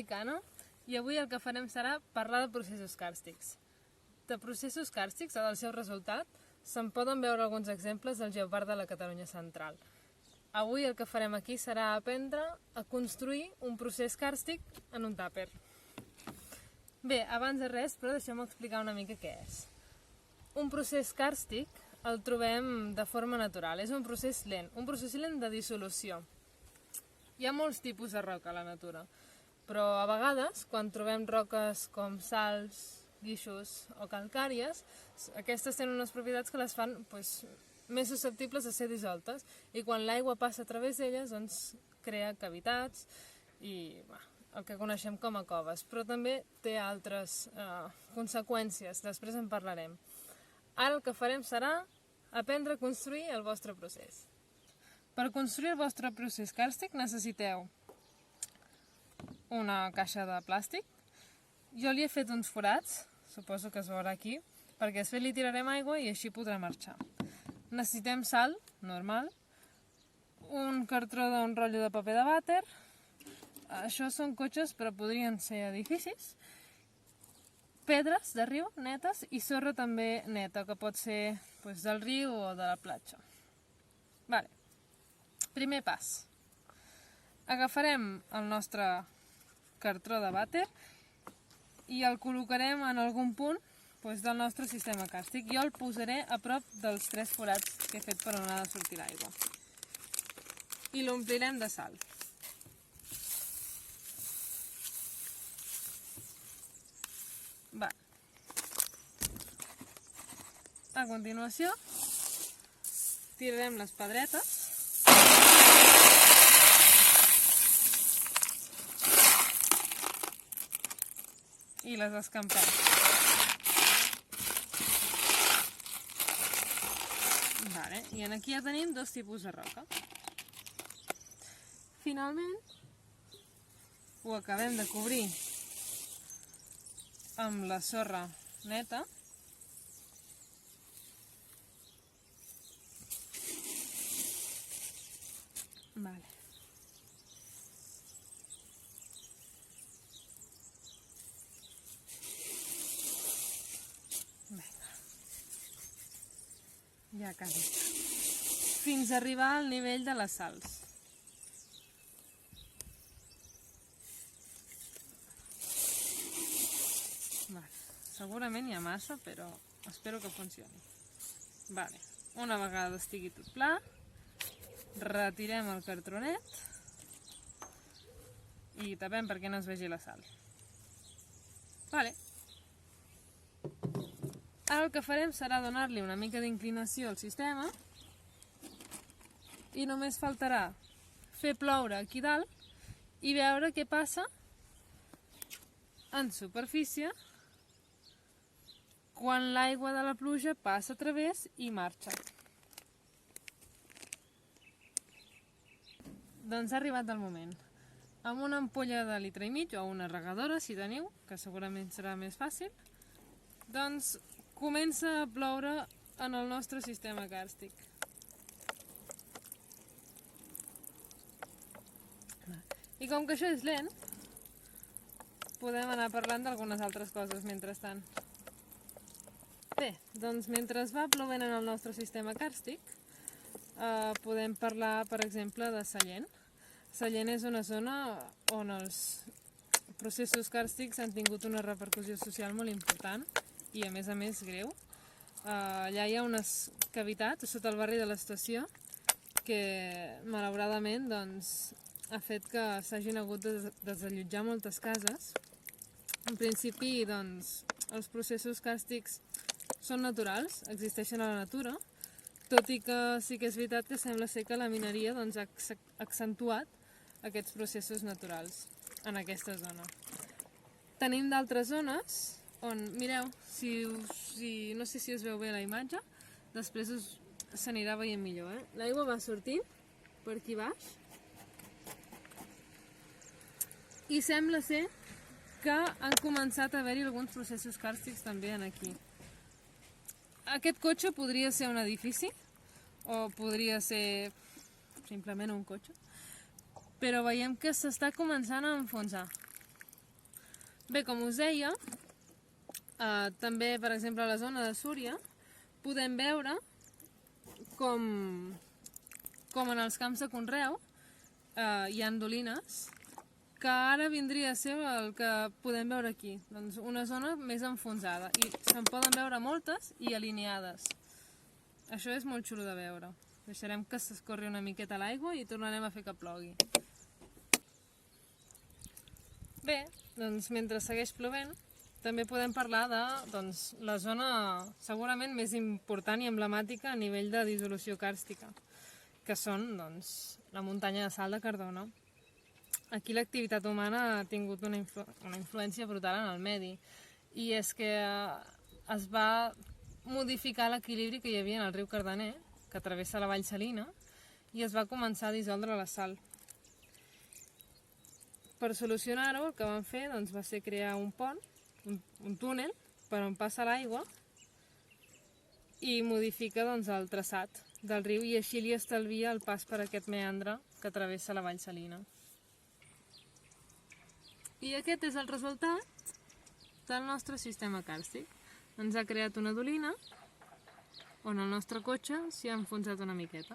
Cana i avui el que farem serà parlar de processos càrstics. De processos càrstics o del seu resultat se'n poden veure alguns exemples al Geopart de la Catalunya Central. Avui el que farem aquí serà aprendre a construir un procés càrstic en un tàper. Bé, abans de res, però deixeu-me explicar una mica què és. Un procés càrstic el trobem de forma natural, és un procés lent de dissolució. Hi ha molts tipus de roca a la natura, però a vegades, quan trobem roques com sals, guixos o calcàries, aquestes tenen unes propietats que les fan més susceptibles a ser dissoltes, i quan l'aigua passa a través d'elles crea cavitats i el que coneixem com a coves, però també té altres conseqüències, després en parlarem. Ara el que farem serà aprendre a construir el vostre procés. Per construir el vostre procés càrstic necessiteu una caixa de plàstic. Jo li he fet uns forats, suposo que es veurà aquí, perquè després li tirarem aigua i així podrà marxar. Necessitem sal, normal, un cartró d'un rotllo de paper de vàter, això són cotxes però podrien ser edificis, pedres de riu netes i sorra també neta, que pot ser del riu o de la platja. Primer pas. Agafarem el nostre cartró de vàter i el col·locarem en algun punt del nostre sistema càrstic. Jo el posaré a prop dels 3 forats que he fet per on ha de sortir l'aigua. I l'omplirem de sal. A continuació, tirarem les pedretes i les escampem. I aquí ja tenim 2 tipus de roca. Finalment, ho acabem de cobrir amb la sorra neta. Ja quasi. Fins a arribar al nivell de les sals. Segurament hi ha massa, però espero que funcioni. Una vegada estigui tot pla, retirem el cartronet i tapem perquè no es vegi la sal. Ara el que farem serà donar-li una mica d'inclinació al sistema i només faltarà fer ploure aquí dalt i veure què passa en superfície quan l'aigua de la pluja passa a través i marxa. Doncs ha arribat el moment. Amb una ampolla de 1,5 litres o una regadora, si teniu, que segurament serà més fàcil, doncs comença a ploure en el nostre sistema càrstic. I com que això és lent, podem anar parlant d'algunes altres coses mentrestant. Bé, doncs mentre va plovent en el nostre sistema càrstic, podem parlar, per exemple, de Sallent. Sallent és una zona on els processos càrstics han tingut una repercussió social molt important i a més greu. Allà hi ha unes cavitats sota el barri de l'Estació que malauradament ha fet que s'hagin hagut de desallotjar moltes cases. En principi els processos càrstics són naturals, existeixen a la natura, tot i que sí que és veritat que sembla ser que la mineria ha accentuat aquests processos naturals en aquesta zona. Tenim d'altres zones on, mireu, no sé si us veu bé la imatge, després s'anirà veient millor. L'aigua va sortint per aquí baix i sembla ser que han començat a haver-hi alguns processos càrstics també aquí. Aquest cotxe podria ser un edifici o podria ser simplement un cotxe, però veiem que s'està començant a enfonsar. Bé, com us deia, també, per exemple, a la zona de Súria podem veure com en els camps de conreu hi ha dolines, que ara vindria a ser el que podem veure aquí, doncs una zona més enfonsada, i se'n poden veure moltes i alineades. Això és molt xulo de veure. Deixarem que s'escorri una miqueta l'aigua i tornarem a fer que plogui. Bé, doncs mentre segueix plovent, també podem parlar de la zona segurament més important i emblemàtica a nivell de dissolució càrstica, que són la muntanya de sal de Cardona. Aquí l'activitat humana ha tingut una influència brutal en el medi, i és que es va modificar l'equilibri que hi havia en el riu Cardener, que travessa la vall Salina, i es va començar a dissoldre la sal. Per solucionar-ho, el que van fer va ser crear un pont, un túnel, per on passa l'aigua, i modifica el traçat del riu, i així li estalvia el pas per aquest meandre que travessa la vall Salina. I aquest és el resultat del nostre sistema càrstic. Ens ha creat una dolina on el nostre cotxe s'hi ha enfonsat una miqueta.